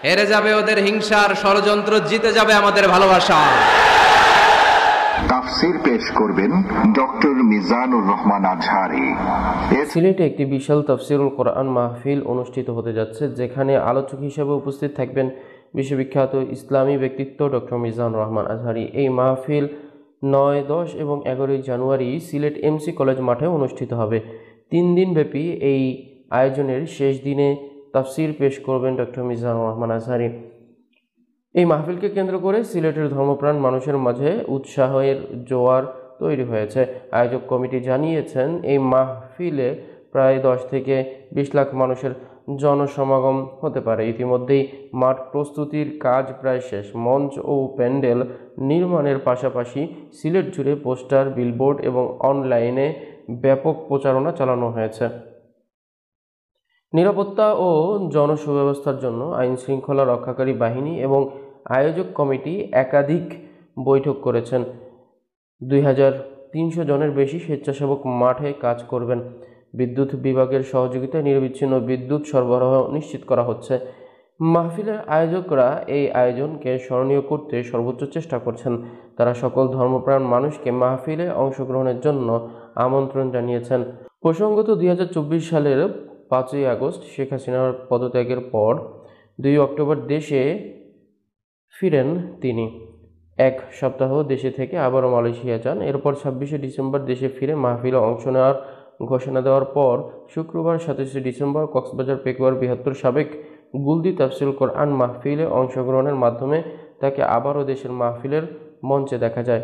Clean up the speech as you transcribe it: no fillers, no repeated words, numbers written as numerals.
হেরে যাবে ওদের হিংসার ষড়যন্ত্র, জিতে যাবে আমাদের ভালোবাসা। তাফসীর পেশ করবেন ডক্টর মিজানুর রহমান আজহারী। সিলেটে একটি বিশাল তাফসীরুল কোরআন মাহফিল অনুষ্ঠিত হতে যাচ্ছে, যেখানে আলোচক হিসেবে উপস্থিত থাকবেন বিশ্ববিখ্যাত ইসলামী ব্যক্তিত্ব ডক্টর মিজানুর রহমান আজহারী। এই মাহফিল 9, 10 এবং 11 জানুয়ারি সিলেট এমসি কলেজ মাঠে অনুষ্ঠিত হবে। 3 দিনব্যাপী এই আয়োজনের শেষ দিনে তাফসীর পেশ করবেন ডক্টর মিজানুর রহমান আজহারী। এই মাহফিলকে কেন্দ্র করে সিলেটের ধর্মপ্রাণ মানুষের মাঝে উৎসাহের জোয়ার তৈরি হয়েছে। আয়োজক কমিটি জানিয়েছেন, এই মাহফিলে প্রায় 10 থেকে 20 লাখ মানুষের জনসমাগম হতে পারে। ইতিমধ্যেই মাঠ প্রস্তুতির কাজ প্রায় শেষ। মঞ্চ ও প্যান্ডেল নির্মাণের পাশাপাশি সিলেট জুড়ে পোস্টার, বিলবোর্ড এবং অনলাইনে ব্যাপক প্রচারণা চালানো হয়েছে। নিরাপত্তা ও জনসুব্যবস্থার জন্য আইন শৃঙ্খলা রক্ষাকারী বাহিনী এবং আয়োজক কমিটি একাধিক বৈঠক করেছেন। 2300 জনের বেশি স্বেচ্ছাসেবক মাঠে কাজ করবেন। বিদ্যুৎ বিভাগের সহযোগিতায় নিরবিচ্ছিন্ন বিদ্যুৎ সরবরাহ নিশ্চিত করা হচ্ছে। মাহফিলের আয়োজকরা এই আয়োজনকে স্মরণীয় করতে সর্বোচ্চ চেষ্টা করছেন। তারা সকল ধর্মপ্রাণ মানুষকে মাহফিলে অংশগ্রহণের জন্য আমন্ত্রণ জানিয়েছেন। প্রসঙ্গত 2024 সালের 5ই আগস্ট শেখ হাসিনার পদত্যাগের পর 2 অক্টোবর দেশে ফিরেন তিনি। 1 সপ্তাহ দেশে থেকে আবারও মালয়েশিয়া যান। এরপর 26শে ডিসেম্বর দেশে ফিরে মাহফিলে অংশ নেওয়ার ঘোষণা দেওয়ার পর শুক্রবার 27শে ডিসেম্বর কক্সবাজার পেকুয়ার 72 সাবেক গুলদি তাফসীরুল কোরআন মাহফিলে অংশগ্রহণের মাধ্যমে তাকে আবারও দেশের মাহফিলের মঞ্চে দেখা যায়।